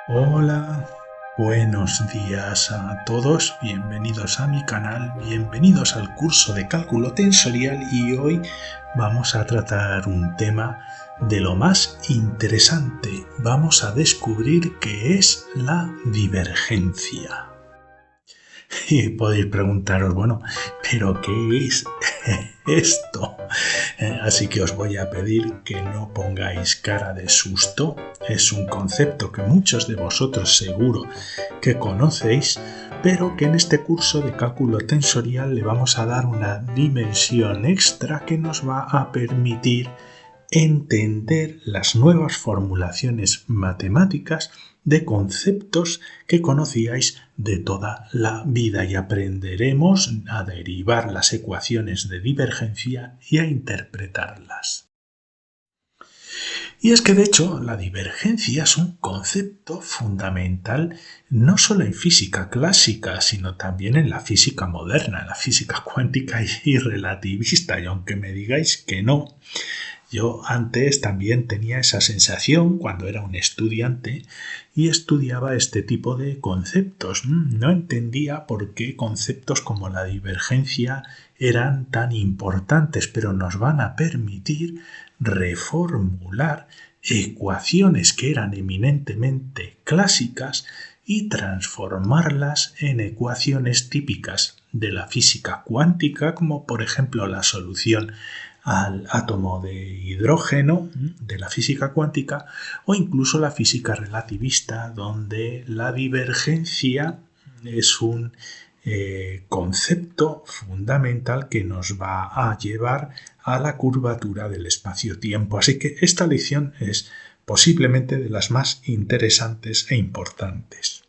Hola, buenos días a todos, bienvenidos a mi canal, bienvenidos al curso de cálculo tensorial y hoy vamos a tratar un tema de lo más interesante. Vamos a descubrir qué es la divergencia. Y podéis preguntaros, bueno, ¿pero qué es esto? Así que os voy a pedir que no pongáis cara de susto. Es un concepto que muchos de vosotros seguro que conocéis, pero que en este curso de cálculo tensorial le vamos a dar una dimensión extra que nos va a permitir entender las nuevas formulaciones matemáticas de conceptos que conocíais de toda la vida y aprenderemos a derivar las ecuaciones de divergencia y a interpretarlas. Y es que de hecho la divergencia es un concepto fundamental no solo en física clásica, sino también en la física moderna, en la física cuántica y relativista. Y aunque me digáis que no, yo antes también tenía esa sensación cuando era un estudiante y estudiaba este tipo de conceptos. No entendía por qué conceptos como la divergencia eran tan importantes, pero nos van a permitir reformular ecuaciones que eran eminentemente clásicas y transformarlas en ecuaciones típicas de la física cuántica, como por ejemplo la solución al átomo de hidrógeno de la física cuántica o incluso la física relativista, donde la divergencia es un concepto fundamental que nos va a llevar a la curvatura del espacio-tiempo. Así que esta lección es posiblemente de las más interesantes e importantes.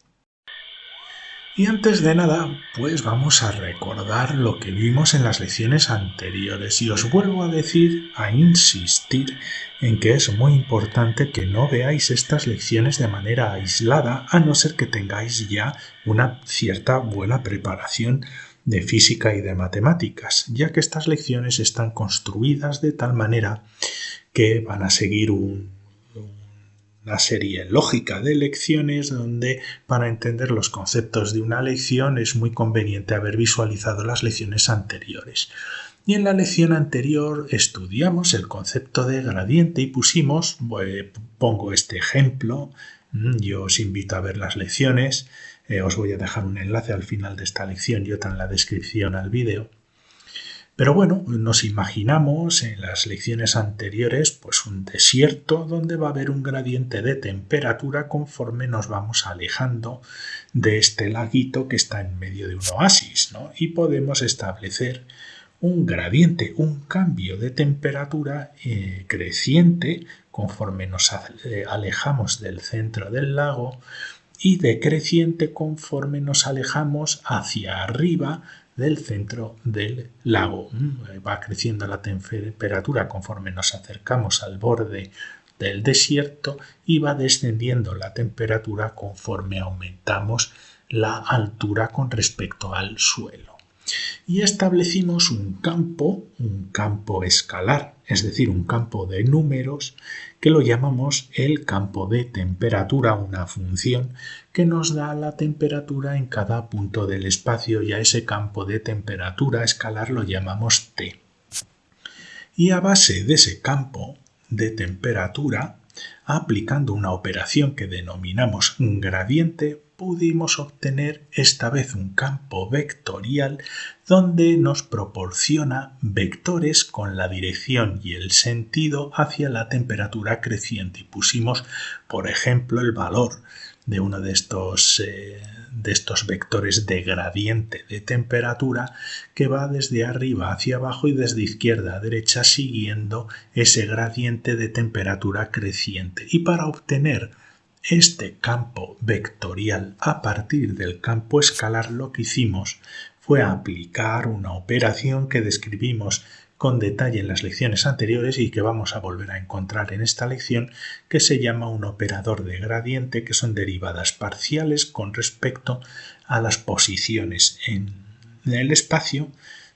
Y antes de nada, pues vamos a recordar lo que vimos en las lecciones anteriores y os vuelvo a decir, a insistir en que es muy importante que no veáis estas lecciones de manera aislada, a no ser que tengáis ya una cierta buena preparación de física y de matemáticas, ya que estas lecciones están construidas de tal manera que van a seguir una serie lógica de lecciones donde para entender los conceptos de una lección es muy conveniente haber visualizado las lecciones anteriores. Y en la lección anterior estudiamos el concepto de gradiente y pusimos, pongo este ejemplo, yo os invito a ver las lecciones, os voy a dejar un enlace al final de esta lección y otra en la descripción al vídeo. Pero bueno, nos imaginamos en las lecciones anteriores pues un desierto donde va a haber un gradiente de temperatura conforme nos vamos alejando de este laguito que está en medio de un oasis, ¿no? Y podemos establecer un gradiente, un cambio de temperatura creciente conforme nos alejamos del centro del lago y decreciente conforme nos alejamos hacia arriba del centro del lago. Va creciendo la temperatura conforme nos acercamos al borde del desierto y va descendiendo la temperatura conforme aumentamos la altura con respecto al suelo. Y establecimos un campo escalar, es decir, un campo de números que lo llamamos el campo de temperatura, una función que nos da la temperatura en cada punto del espacio y a ese campo de temperatura escalar lo llamamos T. Y a base de ese campo de temperatura, aplicando una operación que denominamos gradiente, pudimos obtener esta vez un campo vectorial donde nos proporciona vectores con la dirección y el sentido hacia la temperatura creciente. Y pusimos, por ejemplo, el valor de uno de estos vectores de gradiente de temperatura que va desde arriba hacia abajo y desde izquierda a derecha siguiendo ese gradiente de temperatura creciente. Y para obtener este campo vectorial a partir del campo escalar lo que hicimos fue aplicar una operación que describimos con detalle en las lecciones anteriores y que vamos a volver a encontrar en esta lección, que se llama un operador de gradiente, que son derivadas parciales con respecto a las posiciones en el espacio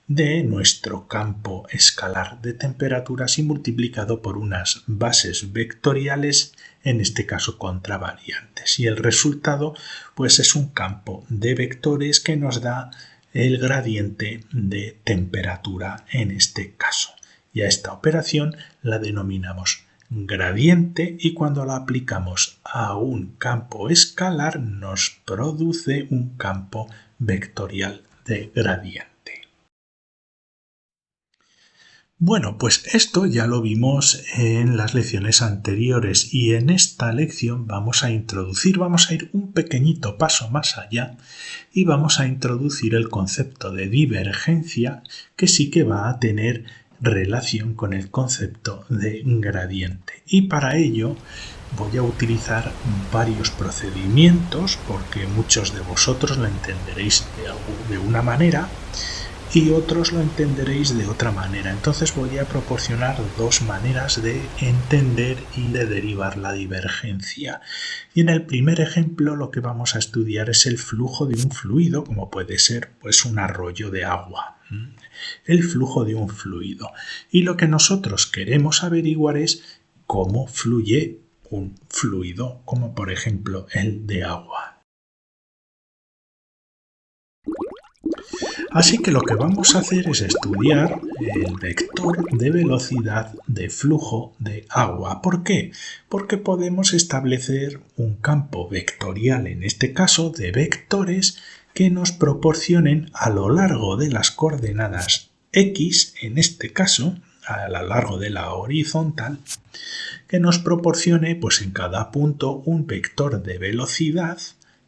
de nuestro campo escalar de temperaturas y multiplicado por unas bases vectoriales en este caso contravariantes. Y el resultado pues es un campo de vectores que nos da el gradiente de temperatura en este caso. Y a esta operación la denominamos gradiente y cuando la aplicamos a un campo escalar nos produce un campo vectorial de gradiente. Bueno, pues esto ya lo vimos en las lecciones anteriores y en esta lección vamos a ir un pequeñito paso más allá y vamos a introducir el concepto de divergencia que sí que va a tener relación con el concepto de gradiente. Y para ello voy a utilizar varios procedimientos porque muchos de vosotros lo entenderéis de una manera y otros lo entenderéis de otra manera. Entonces voy a proporcionar dos maneras de entender y de derivar la divergencia. Y en el primer ejemplo lo que vamos a estudiar es el flujo de un fluido, como puede ser pues un arroyo de agua. El flujo de un fluido. Y lo que nosotros queremos averiguar es cómo fluye un fluido, como por ejemplo el de agua. Así que lo que vamos a hacer es estudiar el vector de velocidad de flujo de agua. ¿Por qué? Porque podemos establecer un campo vectorial, en este caso de vectores, que nos proporcionen a lo largo de las coordenadas x, en este caso, a lo largo de la horizontal, que nos proporcione pues en cada punto un vector de velocidad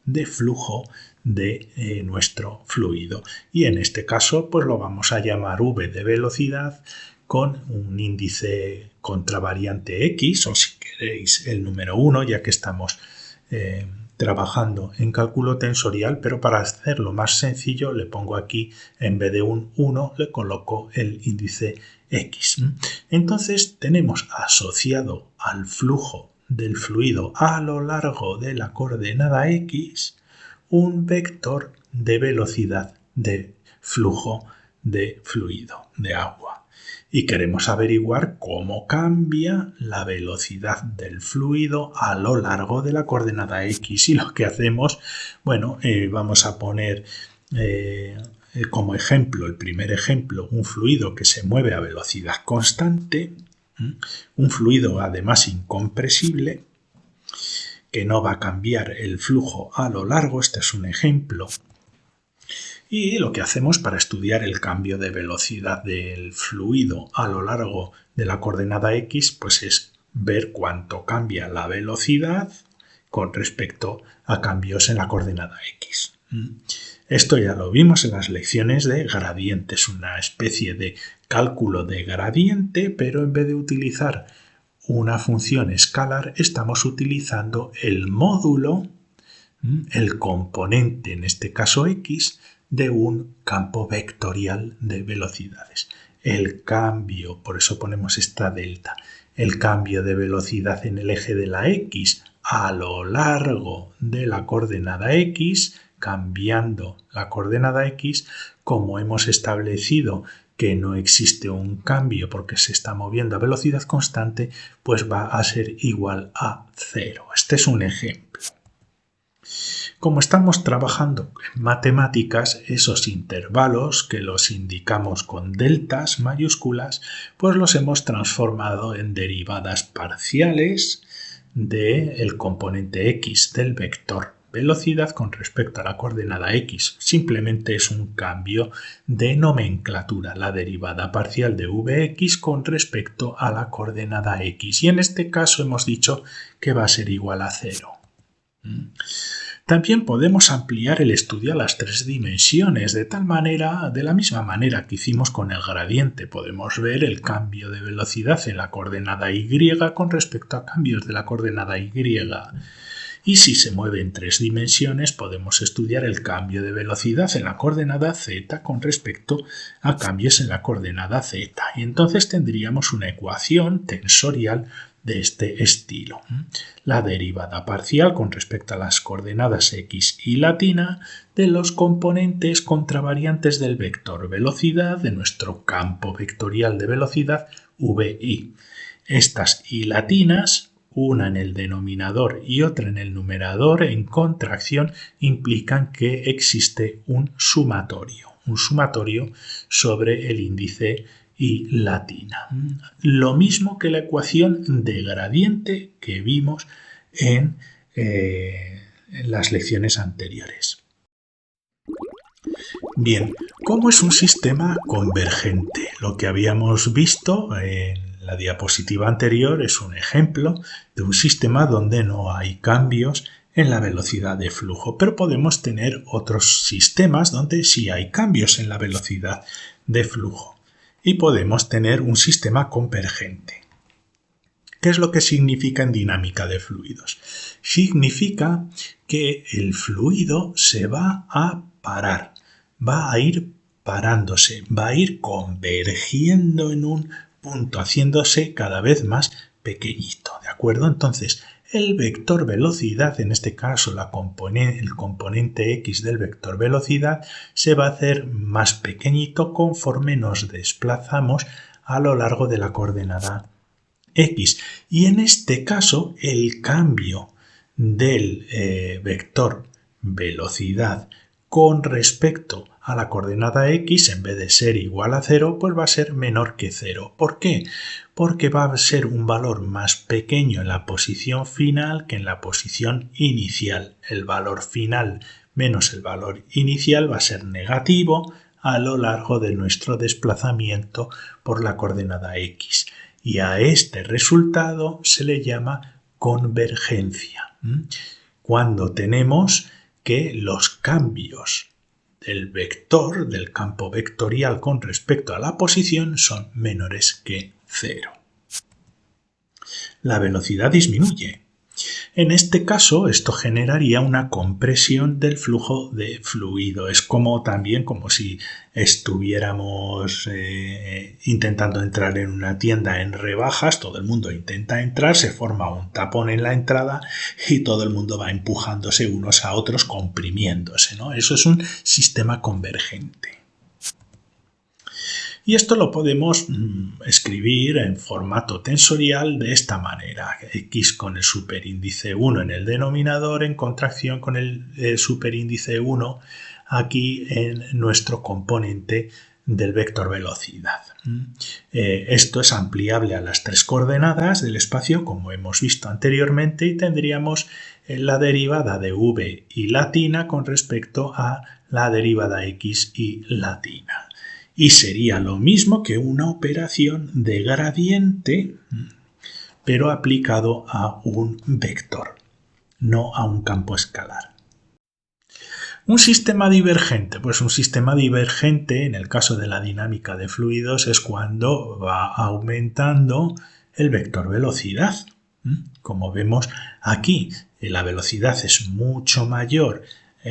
de flujo de nuestro fluido. Y en este caso pues lo vamos a llamar v de velocidad con un índice contravariante x, o si queréis el número 1, ya que estamos trabajando en cálculo tensorial, pero para hacerlo más sencillo le pongo aquí, en vez de un 1, le coloco el índice x. Entonces tenemos asociado al flujo del fluido a lo largo de la coordenada x un vector de velocidad de flujo de fluido, de agua. Y queremos averiguar cómo cambia la velocidad del fluido a lo largo de la coordenada x. Y lo que hacemos, vamos a poner como ejemplo, el primer ejemplo, un fluido que se mueve a velocidad constante, un fluido además incompresible, que no va a cambiar el flujo a lo largo. Este es un ejemplo. Y lo que hacemos para estudiar el cambio de velocidad del fluido a lo largo de la coordenada x, pues es ver cuánto cambia la velocidad con respecto a cambios en la coordenada x. Esto ya lo vimos en las lecciones de gradiente. Es una especie de cálculo de gradiente, pero en vez de utilizar una función escalar, estamos utilizando el módulo, el componente, en este caso x, de un campo vectorial de velocidades. El cambio, por eso ponemos esta delta, el cambio de velocidad en el eje de la x a lo largo de la coordenada x, cambiando la coordenada x, como hemos establecido que no existe un cambio porque se está moviendo a velocidad constante, pues va a ser igual a 0. Este es un ejemplo. Como estamos trabajando en matemáticas, esos intervalos que los indicamos con deltas mayúsculas, pues los hemos transformado en derivadas parciales del componente x del vector velocidad con respecto a la coordenada x. Simplemente es un cambio de nomenclatura, la derivada parcial de vx con respecto a la coordenada x. Y en este caso hemos dicho que va a ser igual a 0. También podemos ampliar el estudio a las 3 dimensiones, de la misma manera que hicimos con el gradiente. Podemos ver el cambio de velocidad en la coordenada y con respecto a cambios de la coordenada y. Y si se mueve en 3 dimensiones, podemos estudiar el cambio de velocidad en la coordenada z con respecto a cambios en la coordenada z. Y entonces tendríamos una ecuación tensorial de este estilo. La derivada parcial con respecto a las coordenadas x y latina de los componentes contravariantes del vector velocidad de nuestro campo vectorial de velocidad vi. Estas y latinas una en el denominador y otra en el numerador en contracción, implican que existe un sumatorio sobre el índice y latina. Lo mismo que la ecuación de gradiente que vimos en las lecciones anteriores. Bien, ¿cómo es un sistema convergente? Lo que habíamos visto en la diapositiva anterior es un ejemplo de un sistema donde no hay cambios en la velocidad de flujo, pero podemos tener otros sistemas donde sí hay cambios en la velocidad de flujo y podemos tener un sistema convergente. ¿Qué es lo que significa en dinámica de fluidos? Significa que el fluido se va a parar, va a ir parándose, va a ir convergiendo en un punto, haciéndose cada vez más pequeñito, ¿de acuerdo? Entonces, el vector velocidad, en este caso el componente x del vector velocidad, se va a hacer más pequeñito conforme nos desplazamos a lo largo de la coordenada x. Y en este caso, el cambio del vector velocidad con respecto a la coordenada x, en vez de ser igual a 0, pues va a ser menor que 0. ¿Por qué? Porque va a ser un valor más pequeño en la posición final que en la posición inicial. El valor final menos el valor inicial va a ser negativo a lo largo de nuestro desplazamiento por la coordenada x. Y a este resultado se le llama convergencia. Cuando tenemos que los cambios del vector, del campo vectorial con respecto a la posición, son menores que 0. La velocidad disminuye. En este caso, esto generaría una compresión del flujo de fluido. Es también como si estuviéramos intentando entrar en una tienda en rebajas, todo el mundo intenta entrar, se forma un tapón en la entrada y todo el mundo va empujándose unos a otros, comprimiéndose, ¿no? Eso es un sistema convergente. Y esto lo podemos escribir en formato tensorial de esta manera. X con el superíndice 1 en el denominador en contracción con el superíndice 1 aquí en nuestro componente del vector velocidad. Esto es ampliable a las 3 coordenadas del espacio, como hemos visto anteriormente, y tendríamos la derivada de v y latina con respecto a la derivada x y latina. Y sería lo mismo que una operación de gradiente, pero aplicado a un vector, no a un campo escalar. Un sistema divergente. Pues un sistema divergente, en el caso de la dinámica de fluidos, es cuando va aumentando el vector velocidad. Como vemos aquí, la velocidad es mucho mayor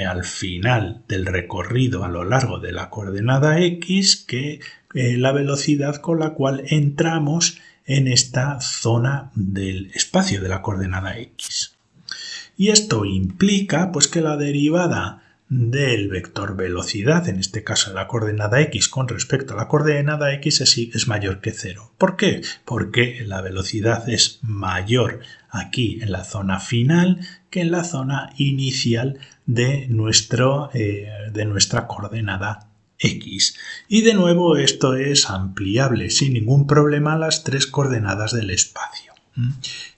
al final del recorrido a lo largo de la coordenada x que la velocidad con la cual entramos en esta zona del espacio de la coordenada x. Y esto implica pues, que la derivada del vector velocidad, en este caso la coordenada x con respecto a la coordenada x es mayor que 0. ¿Por qué? Porque la velocidad es mayor aquí en la zona final que en la zona inicial de nuestra coordenada x. Y de nuevo esto es ampliable sin ningún problema a las 3 coordenadas del espacio.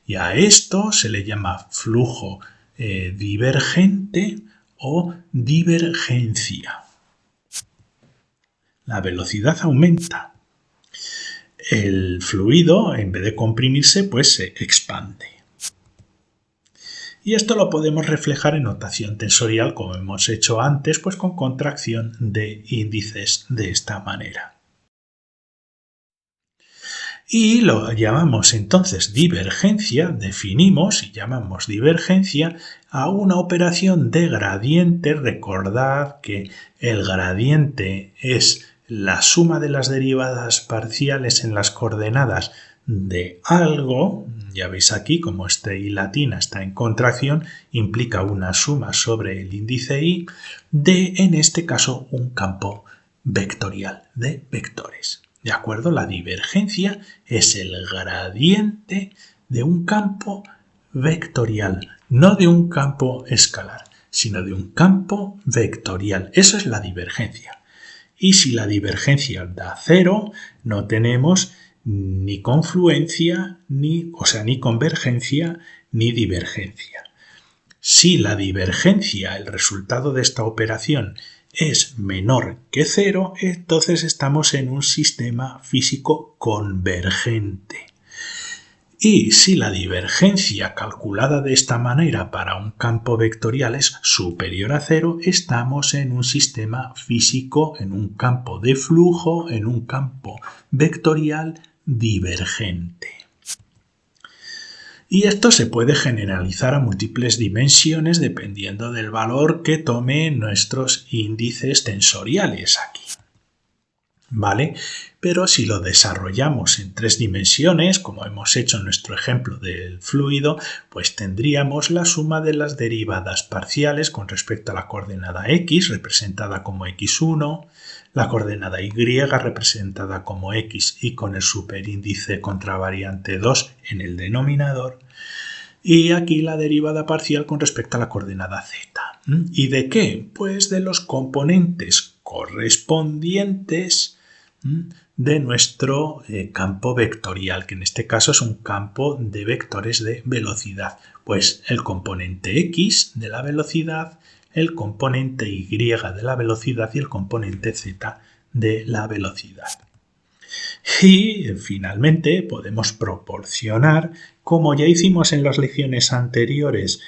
Y a esto se le llama flujo divergente o divergencia. La velocidad aumenta. El fluido, en vez de comprimirse, pues se expande. Y esto lo podemos reflejar en notación tensorial, como hemos hecho antes, pues con contracción de índices de esta manera. Y lo llamamos entonces divergencia, definimos y llamamos divergencia a una operación de gradiente. Recordad que el gradiente es la suma de las derivadas parciales en las coordenadas de algo. Ya veis aquí como este y latina está en contracción, implica una suma sobre el índice y de, en este caso, un campo vectorial de vectores. ¿De acuerdo? La divergencia es el gradiente de un campo vectorial, no de un campo escalar, sino de un campo vectorial. Eso es la divergencia. Y si la divergencia da 0, no tenemos ni confluencia, ni convergencia, ni divergencia. Si la divergencia, el resultado de esta operación, es menor que 0, entonces estamos en un sistema físico convergente. Y si la divergencia calculada de esta manera para un campo vectorial es superior a 0, estamos en un sistema físico, en un campo de flujo, en un campo vectorial divergente. Y esto se puede generalizar a múltiples dimensiones dependiendo del valor que tomen nuestros índices tensoriales aquí. ¿Vale? Pero si lo desarrollamos en 3 dimensiones, como hemos hecho en nuestro ejemplo del fluido, pues tendríamos la suma de las derivadas parciales con respecto a la coordenada x, representada como x1, la coordenada y, representada como x y con el superíndice contravariante 2 en el denominador, y aquí la derivada parcial con respecto a la coordenada z. ¿Y de qué? Pues de los componentes correspondientes de nuestro campo vectorial, que en este caso es un campo de vectores de velocidad. Pues el componente x de la velocidad, el componente y de la velocidad y el componente z de la velocidad. Y finalmente podemos proporcionar, como ya hicimos en las lecciones anteriores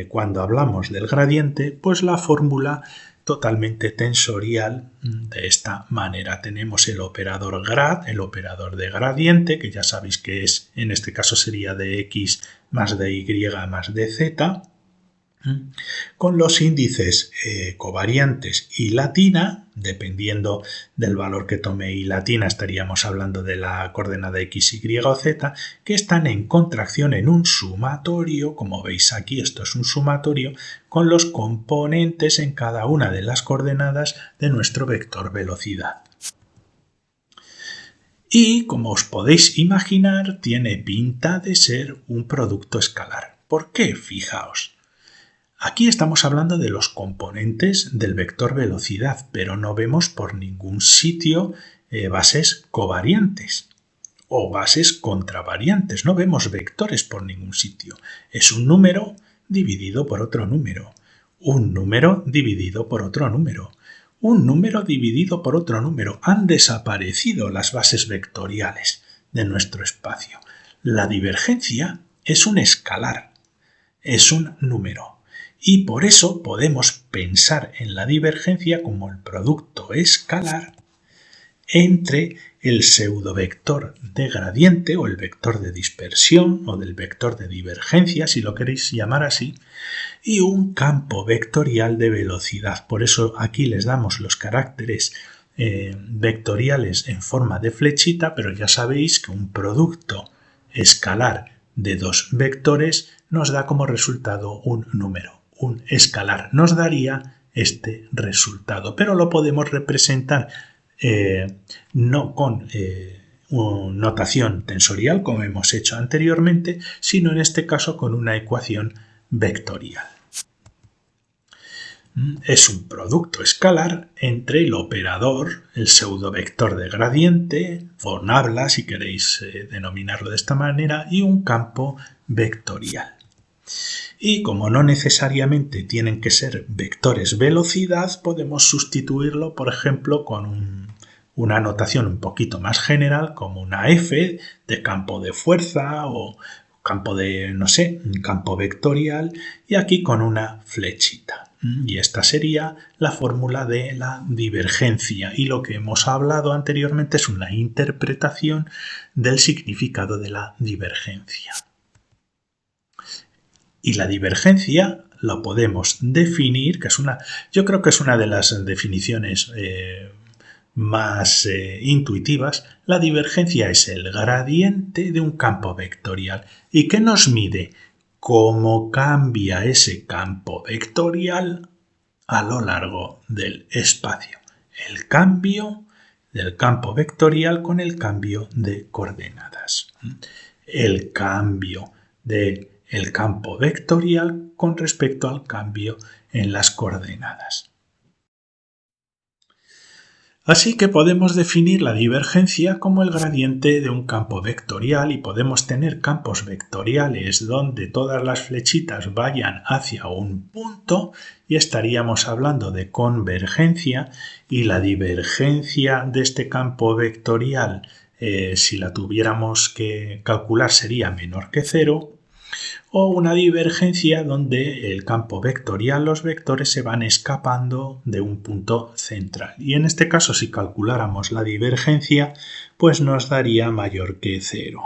cuando hablamos del gradiente, pues la fórmula totalmente tensorial de esta manera. Tenemos el operador grad, el operador de gradiente, que ya sabéis que es, en este caso sería de x más de y más de z, con los índices covariantes y latina, dependiendo del valor que tome y latina, estaríamos hablando de la coordenada x, y o z, que están en contracción en un sumatorio, como veis aquí esto es un sumatorio, con los componentes en cada una de las coordenadas de nuestro vector velocidad. Y, como os podéis imaginar, tiene pinta de ser un producto escalar. ¿Por qué? Fijaos. Aquí estamos hablando de los componentes del vector velocidad, pero no vemos por ningún sitio bases covariantes o bases contravariantes. No vemos vectores por ningún sitio. Es un número dividido por otro número. Un número dividido por otro número. Un número dividido por otro número. Han desaparecido las bases vectoriales de nuestro espacio. La divergencia es un escalar. Es un número. Y por eso podemos pensar en la divergencia como el producto escalar entre el pseudovector de gradiente o el vector de dispersión o del vector de divergencia, si lo queréis llamar así, y un campo vectorial de velocidad. Por eso aquí les damos los caracteres vectoriales en forma de flechita, pero ya sabéis que un producto escalar de 2 vectores nos da como resultado un número. Un escalar nos daría este resultado, pero lo podemos representar no con notación tensorial como hemos hecho anteriormente, sino en este caso con una ecuación vectorial. Es un producto escalar entre el operador, el pseudovector de gradiente, o nabla si queréis denominarlo de esta manera, y un campo vectorial. Y como no necesariamente tienen que ser vectores velocidad, podemos sustituirlo, por ejemplo, con una notación un poquito más general, como una F de campo de fuerza o campo de, no sé, un campo vectorial, y aquí con una flechita. Y esta sería la fórmula de la divergencia. Y lo que hemos hablado anteriormente es una interpretación del significado de la divergencia. Y la divergencia lo podemos definir, yo creo que es una de las definiciones más intuitivas. La divergencia es el gradiente de un campo vectorial. ¿Y qué nos mide? Cómo cambia ese campo vectorial a lo largo del espacio. El cambio del campo vectorial con el cambio de coordenadas. el cambio del campo vectorial con respecto al cambio en las coordenadas. Así que podemos definir la divergencia como el gradiente de un campo vectorial y podemos tener campos vectoriales donde todas las flechitas vayan hacia un punto y estaríamos hablando de convergencia, y la divergencia de este campo vectorial, si la tuviéramos que calcular, sería menor que 0. O una divergencia donde el campo vectorial, los vectores se van escapando de un punto central. Y en este caso, si calculáramos la divergencia, pues nos daría mayor que 0.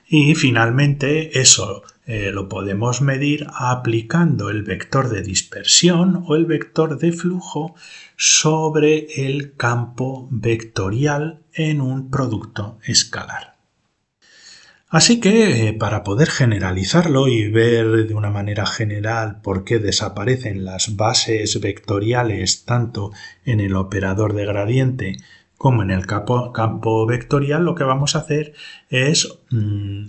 Y finalmente eso lo podemos medir aplicando el vector de dispersión o el vector de flujo sobre el campo vectorial en un producto escalar. Así que para poder generalizarlo y ver de una manera general por qué desaparecen las bases vectoriales tanto en el operador de gradiente como en el campo vectorial, lo que vamos a hacer es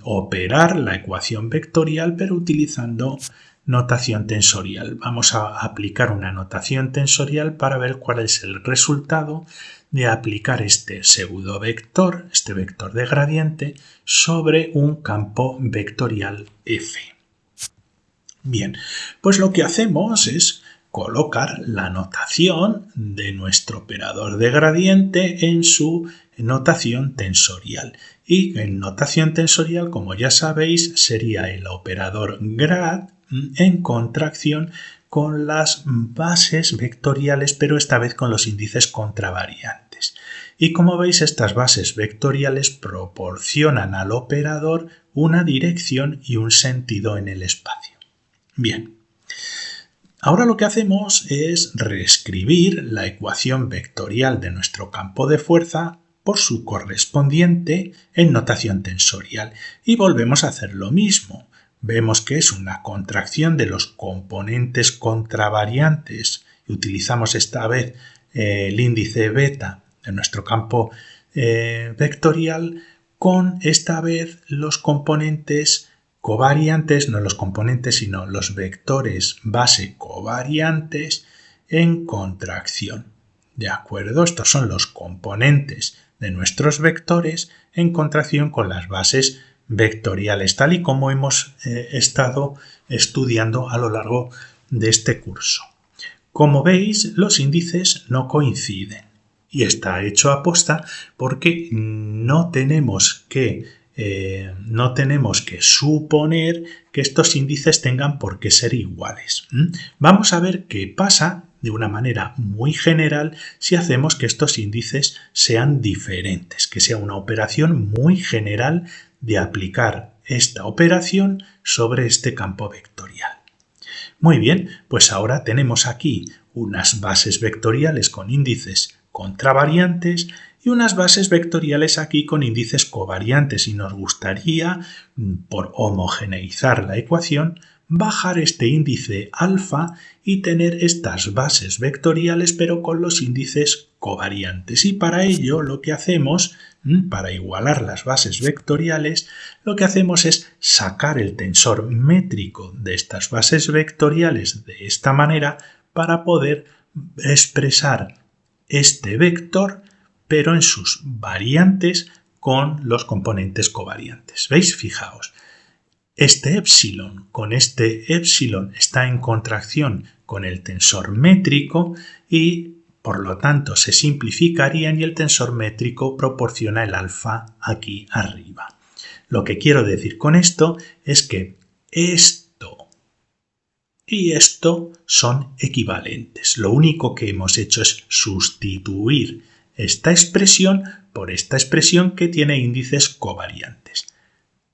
operar la ecuación vectorial pero utilizando notación tensorial. Vamos a aplicar una notación tensorial para ver cuál es el resultado de aplicar este pseudovector, este vector de gradiente, sobre un campo vectorial F. Bien, pues lo que hacemos es colocar la notación de nuestro operador de gradiente en su notación tensorial. Y en notación tensorial, como ya sabéis, sería el operador grad en contracción con las bases vectoriales, pero esta vez con los índices contravariantes. Y como veis, estas bases vectoriales proporcionan al operador una dirección y un sentido en el espacio. Bien, ahora lo que hacemos es reescribir la ecuación vectorial de nuestro campo de fuerza por su correspondiente en notación tensorial y volvemos a hacer lo mismo. Vemos que es una contracción de los componentes contravariantes y utilizamos esta vez el índice beta de nuestro campo vectorial con esta vez los componentes covariantes, no los componentes sino los vectores base covariantes en contracción. ¿De acuerdo? Estos son los componentes de nuestros vectores en contracción con las bases vectoriales, tal y como hemos estado estudiando a lo largo de este curso. Como veis, los índices no coinciden y está hecho aposta porque no tenemos que suponer que estos índices tengan por qué ser iguales. Vamos a ver qué pasa de una manera muy general si hacemos que estos índices sean diferentes, que sea una operación muy general de aplicar esta operación sobre este campo vectorial. Muy bien, pues ahora tenemos aquí unas bases vectoriales con índices contravariantes y unas bases vectoriales aquí con índices covariantes y nos gustaría, por homogeneizar la ecuación, bajar este índice alfa y tener estas bases vectoriales pero con los índices covariantes. Y para ello lo que hacemos, para igualar las bases vectoriales, lo que hacemos es sacar el tensor métrico de estas bases vectoriales de esta manera para poder expresar este vector pero en sus variantes con los componentes covariantes. ¿Veis? Fijaos. Este épsilon con este épsilon está en contracción con el tensor métrico y por lo tanto se simplificarían y el tensor métrico proporciona el alfa aquí arriba. Lo que quiero decir con esto es que esto y esto son equivalentes. Lo único que hemos hecho es sustituir esta expresión por esta expresión que tiene índices covariantes,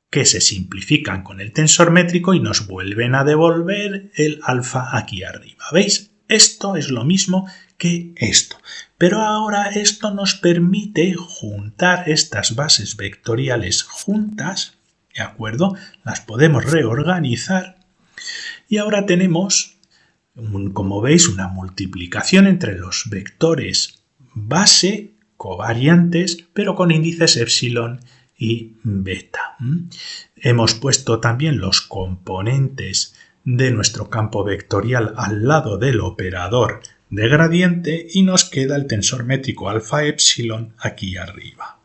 que se simplifican con el tensor métrico y nos vuelven a devolver el alfa aquí arriba. ¿Veis? Esto es lo mismo que esto. Pero ahora esto nos permite juntar estas bases vectoriales juntas, ¿de acuerdo? Las podemos reorganizar y ahora tenemos, como veis, una multiplicación entre los vectores base covariantes, pero con índices epsilon y beta. Hemos puesto también los componentes de nuestro campo vectorial al lado del operador de gradiente y nos queda el tensor métrico alfa epsilon aquí arriba.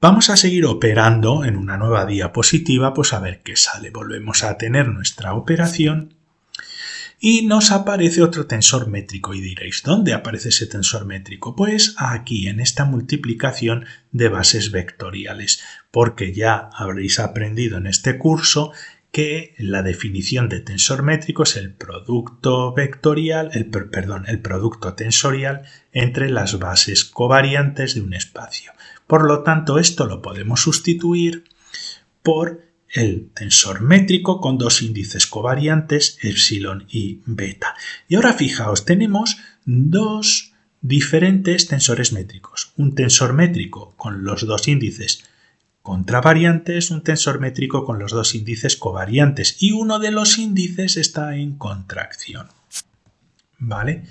Vamos a seguir operando en una nueva diapositiva, pues a ver qué sale. Volvemos a tener nuestra operación y nos aparece otro tensor métrico y diréis, ¿dónde aparece ese tensor métrico? Pues aquí, en esta multiplicación de bases vectoriales, porque ya habréis aprendido en este curso que la definición de tensor métrico es el producto vectorial, el producto tensorial entre las bases covariantes de un espacio. Por lo tanto, esto lo podemos sustituir por el tensor métrico con dos índices covariantes, epsilon y beta. Y ahora fijaos, tenemos dos diferentes tensores métricos. Un tensor métrico con los dos índices contravariantes, un tensor métrico con los dos índices covariantes y uno de los índices está en contracción. ¿Vale?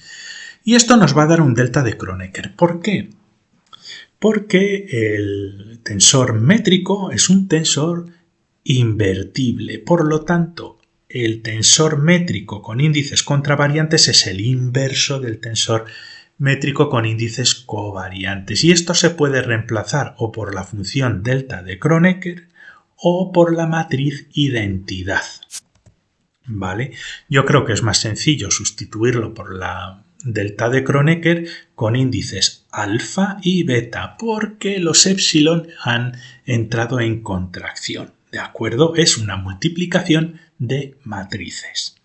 Y esto nos va a dar un delta de Kronecker. ¿Por qué? Porque el tensor métrico es un tensor invertible. Por lo tanto, el tensor métrico con índices contravariantes es el inverso del tensor métrico con índices covariantes. Y esto se puede reemplazar o por la función delta de Kronecker o por la matriz identidad. ¿Vale? Yo creo que es más sencillo sustituirlo por la delta de Kronecker con índices alfa y beta, porque los epsilon han entrado en contracción. ¿De acuerdo? Es una multiplicación de matrices.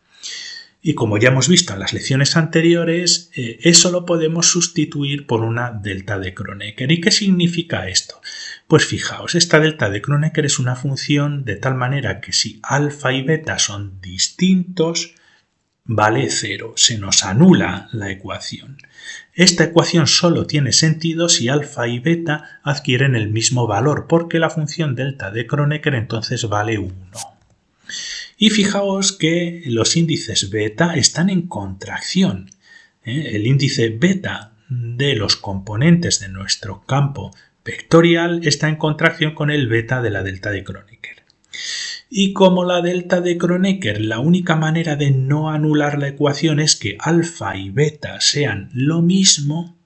Y como ya hemos visto en las lecciones anteriores, eso lo podemos sustituir por una delta de Kronecker. ¿Y qué significa esto? Pues fijaos, esta delta de Kronecker es una función de tal manera que si alfa y beta son distintos, vale 0, se nos anula la ecuación. Esta ecuación solo tiene sentido si alfa y beta adquieren el mismo valor, porque la función delta de Kronecker entonces vale 1. Y fijaos que los índices beta están en contracción. El índice beta de los componentes de nuestro campo vectorial está en contracción con el beta de la delta de Kronecker. Y como la delta de Kronecker, la única manera de no anular la ecuación es que alfa y beta sean lo mismo,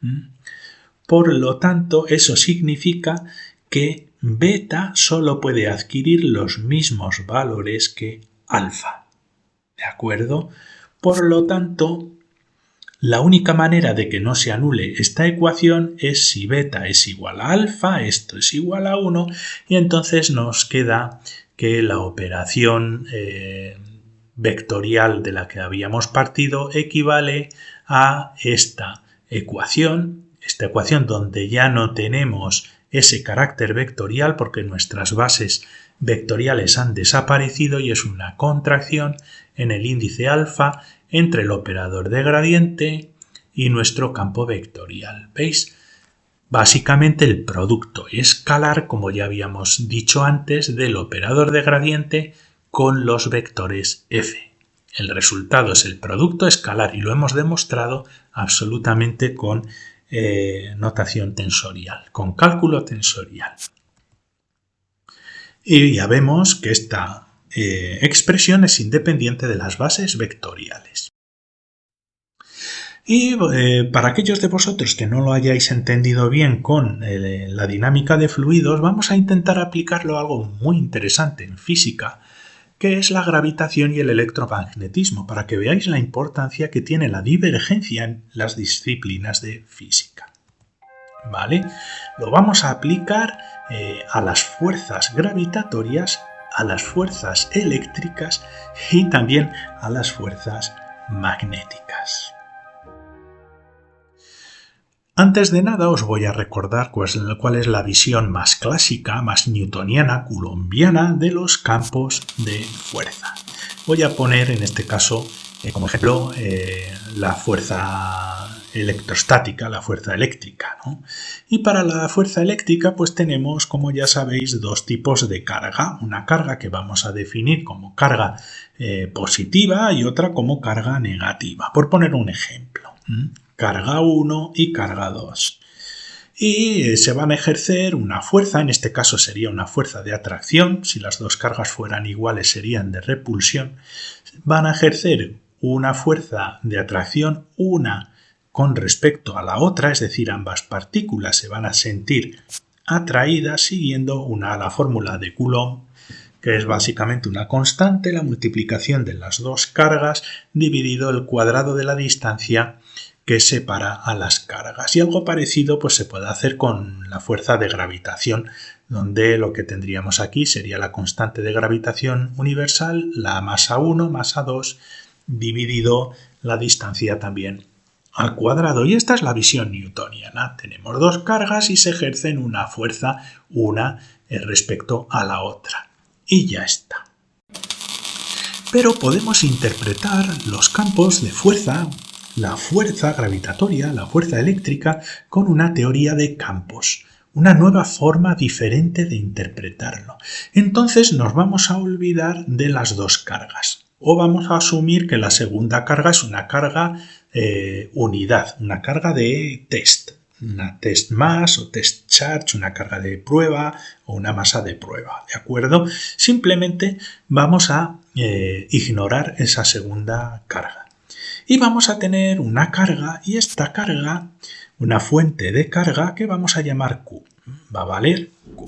por lo tanto eso significa que beta solo puede adquirir los mismos valores que alfa. ¿De acuerdo? Por lo tanto, la única manera de que no se anule esta ecuación es si beta es igual a alfa, esto es igual a 1, y entonces nos queda que la operación vectorial de la que habíamos partido equivale a esta ecuación donde ya no tenemos ese carácter vectorial porque nuestras bases vectoriales han desaparecido y es una contracción en el índice alfa entre el operador de gradiente y nuestro campo vectorial. ¿Veis? Básicamente el producto escalar, como ya habíamos dicho antes, del operador de gradiente con los vectores f. El resultado es el producto escalar y lo hemos demostrado absolutamente con notación tensorial, con cálculo tensorial. Y ya vemos que esta expresión es independiente de las bases vectoriales. Y para aquellos de vosotros que no lo hayáis entendido bien con la dinámica de fluidos, vamos a intentar aplicarlo a algo muy interesante en física, que es la gravitación y el electromagnetismo, para que veáis la importancia que tiene la divergencia en las disciplinas de física. ¿Vale? Lo vamos a aplicar a las fuerzas gravitatorias, a las fuerzas eléctricas y también a las fuerzas magnéticas. Antes de nada os voy a recordar cuál es la visión más clásica, más newtoniana, coulombiana de los campos de fuerza. Voy a poner en este caso como ejemplo la fuerza electrostática, la fuerza eléctrica, ¿no? Y para la fuerza eléctrica pues tenemos, como ya sabéis, dos tipos de carga. Una carga que vamos a definir como carga positiva y otra como carga negativa, por poner un ejemplo. carga 1 y carga 2. Y se van a ejercer una fuerza, en este caso sería una fuerza de atracción, si las dos cargas fueran iguales serían de repulsión, van a ejercer una fuerza de atracción una con respecto a la otra, es decir, ambas partículas se van a sentir atraídas siguiendo la fórmula de Coulomb, que es básicamente una constante, la multiplicación de las dos cargas dividido el cuadrado de la distancia que separa a las cargas. Y algo parecido pues se puede hacer con la fuerza de gravitación, donde lo que tendríamos aquí sería la constante de gravitación universal, la masa 1, masa 2, dividido la distancia también al cuadrado. Y esta es la visión newtoniana. Tenemos dos cargas y se ejercen una fuerza, una respecto a la otra. Y ya está. Pero podemos interpretar los campos de fuerza, la fuerza gravitatoria, la fuerza eléctrica, con una teoría de campos, una nueva forma diferente de interpretarlo. Entonces nos vamos a olvidar de las dos cargas, o vamos a asumir que la segunda carga es una carga unidad, una carga de test, una test mass o test charge, una carga de prueba o una masa de prueba, ¿de acuerdo? Simplemente vamos a ignorar esa segunda carga. Y vamos a tener una carga, y esta carga, una fuente de carga que vamos a llamar Q. Va a valer Q.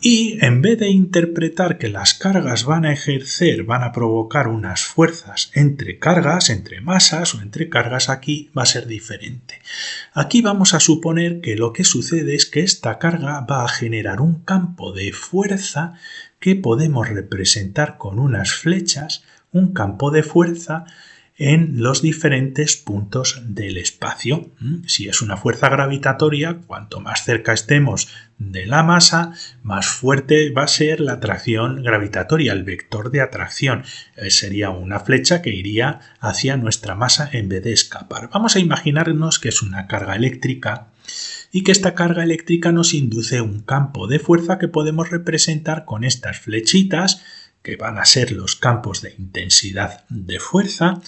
Y en vez de interpretar que las cargas van a provocar unas fuerzas entre cargas, entre masas o entre cargas, aquí va a ser diferente. Aquí vamos a suponer que lo que sucede es que esta carga va a generar un campo de fuerza que podemos representar con unas flechas, un campo de fuerza en los diferentes puntos del espacio. Si es una fuerza gravitatoria, cuanto más cerca estemos de la masa, más fuerte va a ser la atracción gravitatoria, el vector de atracción. Sería una flecha que iría hacia nuestra masa en vez de escapar. Vamos a imaginarnos que es una carga eléctrica y que esta carga eléctrica nos induce un campo de fuerza que podemos representar con estas flechitas, que van a ser los campos de intensidad de fuerza,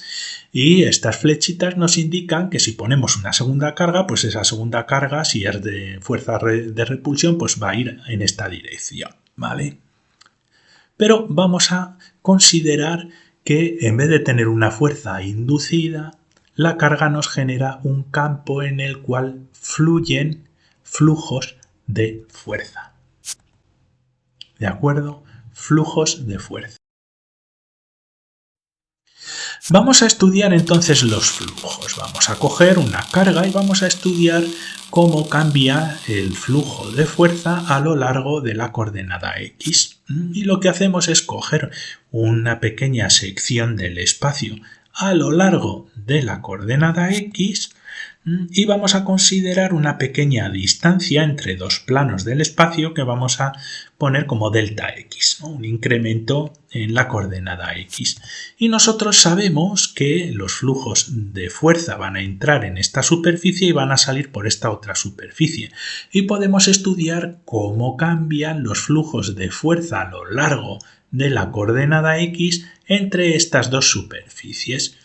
y estas flechitas nos indican que si ponemos una segunda carga, pues esa segunda carga, si es de fuerza de repulsión, pues va a ir en esta dirección, ¿vale? Pero vamos a considerar que en vez de tener una fuerza inducida, la carga nos genera un campo en el cual fluyen flujos de fuerza. ¿De acuerdo? Flujos de fuerza. Vamos a estudiar entonces los flujos. Vamos a coger una carga y vamos a estudiar cómo cambia el flujo de fuerza a lo largo de la coordenada X. Y lo que hacemos es coger una pequeña sección del espacio a lo largo de la coordenada X y vamos a considerar una pequeña distancia entre dos planos del espacio que vamos a poner como delta X, ¿no? Un incremento en la coordenada X. Y nosotros sabemos que los flujos de fuerza van a entrar en esta superficie y van a salir por esta otra superficie. Y podemos estudiar cómo cambian los flujos de fuerza a lo largo de la coordenada X entre estas dos superficies.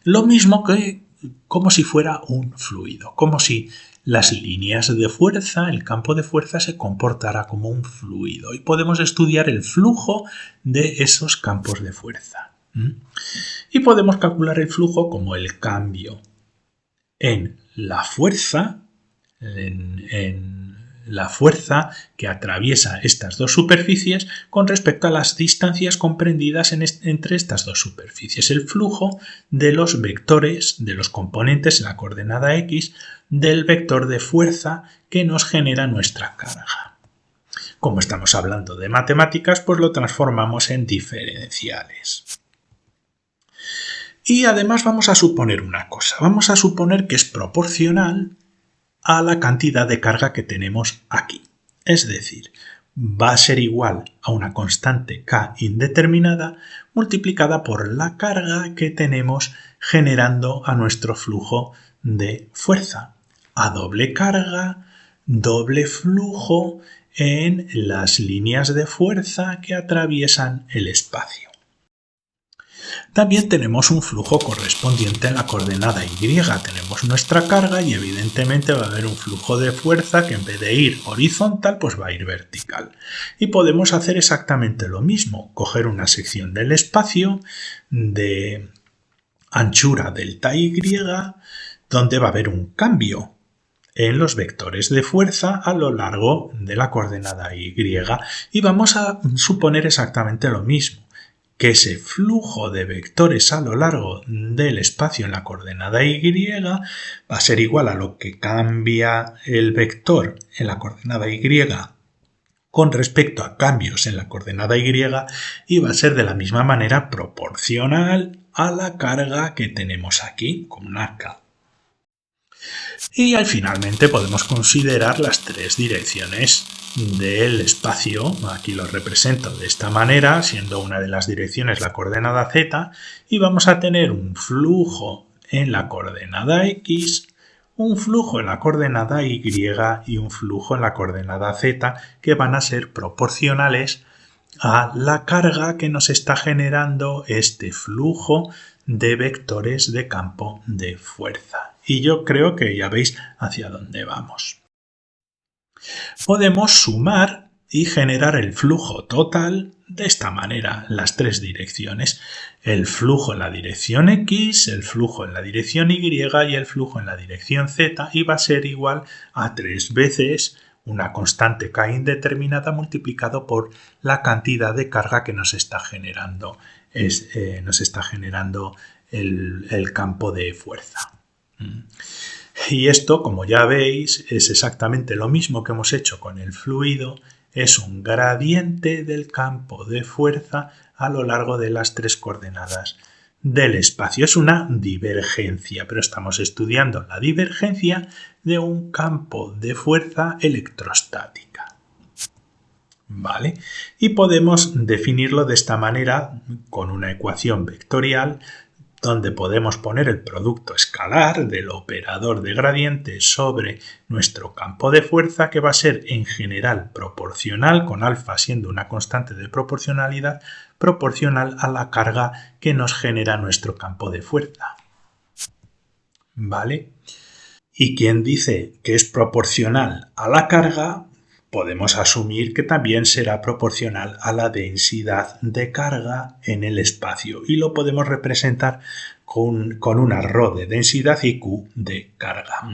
Lo mismo que como si fuera un fluido, como si las líneas de fuerza, el campo de fuerza se comportara como un fluido y podemos estudiar el flujo de esos campos de fuerza. Y podemos calcular el flujo como el cambio en la fuerza, en la fuerza que atraviesa estas dos superficies con respecto a las distancias comprendidas entre estas dos superficies. El flujo de los vectores, de los componentes en la coordenada X, del vector de fuerza que nos genera nuestra carga. Como estamos hablando de matemáticas, pues lo transformamos en diferenciales. Y además vamos a suponer una cosa. Vamos a suponer que es proporcional a la cantidad de carga que tenemos aquí. Es decir, va a ser igual a una constante K indeterminada multiplicada por la carga que tenemos generando a nuestro flujo de fuerza. A doble carga, doble flujo en las líneas de fuerza que atraviesan el espacio. También tenemos un flujo correspondiente en la coordenada Y. Tenemos nuestra carga y evidentemente va a haber un flujo de fuerza que en vez de ir horizontal, pues va a ir vertical. Y podemos hacer exactamente lo mismo, coger una sección del espacio de anchura delta Y, donde va a haber un cambio en los vectores de fuerza a lo largo de la coordenada Y. Y vamos a suponer exactamente lo mismo, que ese flujo de vectores a lo largo del espacio en la coordenada Y va a ser igual a lo que cambia el vector en la coordenada Y con respecto a cambios en la coordenada Y y va a ser de la misma manera proporcional a la carga que tenemos aquí, con una K. Y finalmente podemos considerar las tres direcciones del espacio. Aquí lo represento de esta manera, siendo una de las direcciones la coordenada Z, y vamos a tener un flujo en la coordenada X, un flujo en la coordenada Y y un flujo en la coordenada Z, que van a ser proporcionales a la carga que nos está generando este flujo de vectores de campo de fuerza. Y yo creo que ya veis hacia dónde vamos. Podemos sumar y generar el flujo total de esta manera, las tres direcciones. El flujo en la dirección X, el flujo en la dirección Y y el flujo en la dirección Z, y va a ser igual a 3 veces una constante K indeterminada multiplicado por la cantidad de carga que nos está generando, el campo de fuerza. Y esto, como ya veis, es exactamente lo mismo que hemos hecho con el fluido, es un gradiente del campo de fuerza a lo largo de las tres coordenadas del espacio. Es una divergencia, pero estamos estudiando la divergencia de un campo de fuerza electrostática. ¿Vale? Y podemos definirlo de esta manera con una ecuación vectorial donde podemos poner el producto escalar del operador de gradiente sobre nuestro campo de fuerza, que va a ser en general proporcional, con alfa siendo una constante de proporcionalidad, proporcional a la carga que nos genera nuestro campo de fuerza. ¿Vale? Y quien dice que es proporcional a la carga, podemos asumir que también será proporcional a la densidad de carga en el espacio, y lo podemos representar con una ρ de densidad y Q de carga.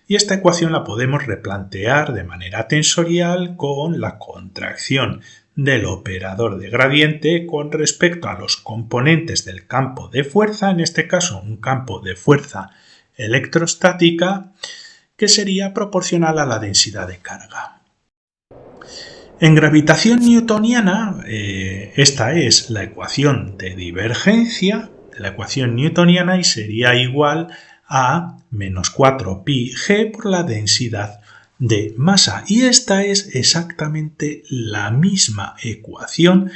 Y esta ecuación la podemos replantear de manera tensorial con la contracción del operador de gradiente con respecto a los componentes del campo de fuerza, en este caso un campo de fuerza electrostática, que sería proporcional a la densidad de carga. En gravitación newtoniana, esta es la ecuación de divergencia de la ecuación newtoniana y sería igual a menos 4 pi g por la densidad de masa. Y esta es exactamente la misma ecuación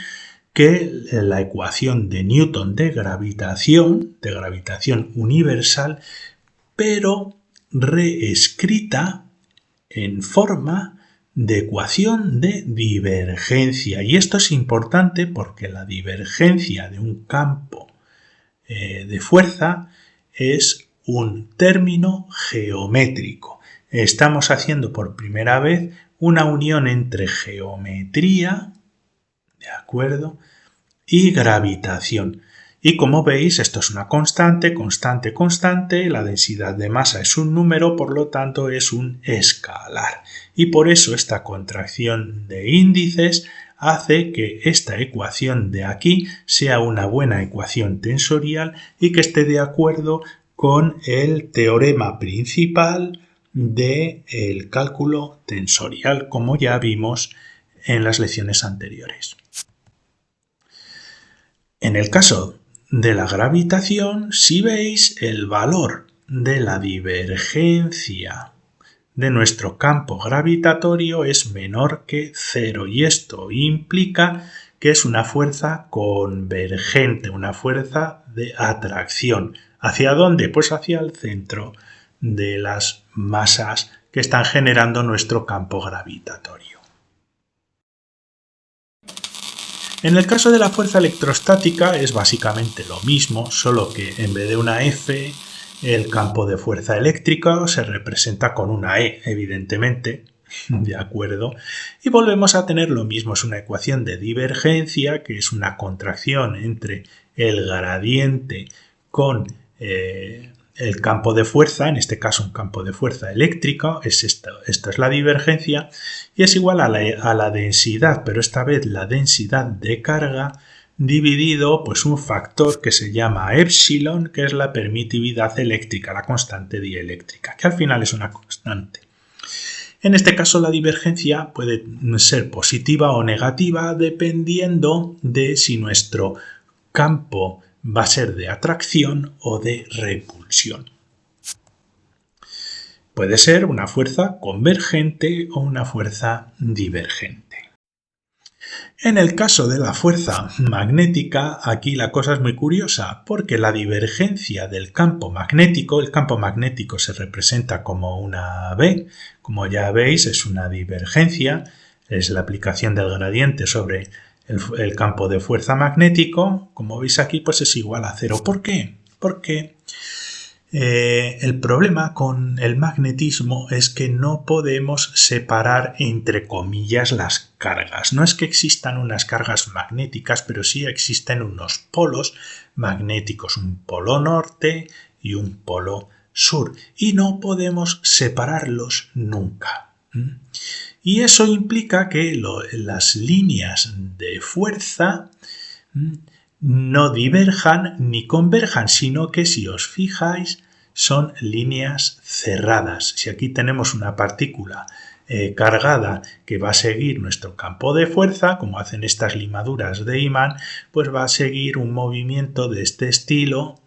que la ecuación de Newton de gravitación universal, pero reescrita en forma de ecuación de divergencia. Y esto es importante porque la divergencia de un campo de fuerza es un término geométrico. Estamos haciendo por primera vez una unión entre geometría, ¿de acuerdo?, y gravitación. Y como veis, esto es una constante, la densidad de masa es un número, por lo tanto es un escalar. Y por eso esta contracción de índices hace que esta ecuación de aquí sea una buena ecuación tensorial y que esté de acuerdo con el teorema principal del cálculo tensorial, como ya vimos en las lecciones anteriores. En el caso de la gravitación, si veis, el valor de la divergencia de nuestro campo gravitatorio es menor que 0 y esto implica que es una fuerza convergente, una fuerza de atracción. ¿Hacia dónde? Pues hacia el centro de las masas que están generando nuestro campo gravitatorio. En el caso de la fuerza electrostática es básicamente lo mismo, solo que en vez de una F, el campo de fuerza eléctrica se representa con una E, evidentemente. ¿De acuerdo? Y volvemos a tener lo mismo, es una ecuación de divergencia, que es una contracción entre el gradiente con el campo de fuerza, en este caso un campo de fuerza eléctrica, esto es la divergencia, y es igual a la densidad, pero esta vez la densidad de carga, dividido pues un factor que se llama epsilon, que es la permitividad eléctrica, la constante dieléctrica, que al final es una constante. En este caso la divergencia puede ser positiva o negativa dependiendo de si nuestro campo va a ser de atracción o de repulsión. Puede ser una fuerza convergente o una fuerza divergente. En el caso de la fuerza magnética, aquí la cosa es muy curiosa, porque la divergencia del campo magnético, el campo magnético se representa como una B, como ya veis es una divergencia, es la aplicación del gradiente sobre el campo de fuerza magnético, como veis aquí pues es igual a 0. ¿Por qué? Porque el problema con el magnetismo es que no podemos separar entre comillas las cargas. No es que existan unas cargas magnéticas, pero sí existen unos polos magnéticos, un polo norte y un polo sur, y no podemos separarlos nunca. Y eso implica que las líneas de fuerza no diverjan ni converjan, sino que si os fijáis son líneas cerradas. Si aquí tenemos una partícula cargada que va a seguir nuestro campo de fuerza, como hacen estas limaduras de imán, pues va a seguir un movimiento de este estilo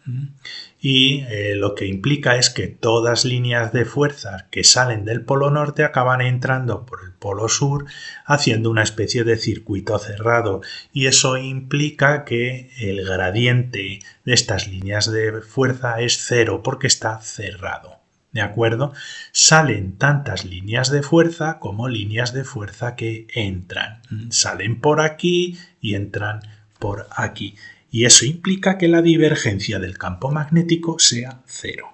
y lo que implica es que todas líneas de fuerza que salen del polo norte acaban entrando por el polo sur haciendo una especie de circuito cerrado, y eso implica que el gradiente de estas líneas de fuerza es 0 porque está cerrado. ¿De acuerdo? Salen tantas líneas de fuerza como líneas de fuerza que entran. Salen por aquí y entran por aquí. Y eso implica que la divergencia del campo magnético sea 0.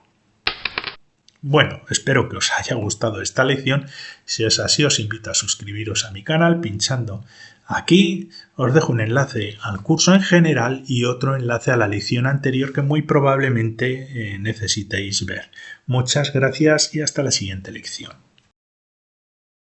Bueno, espero que os haya gustado esta lección. Si es así, os invito a suscribiros a mi canal pinchando aquí. Os dejo un enlace al curso en general y otro enlace a la lección anterior que muy probablemente necesitéis ver. Muchas gracias y hasta la siguiente lección.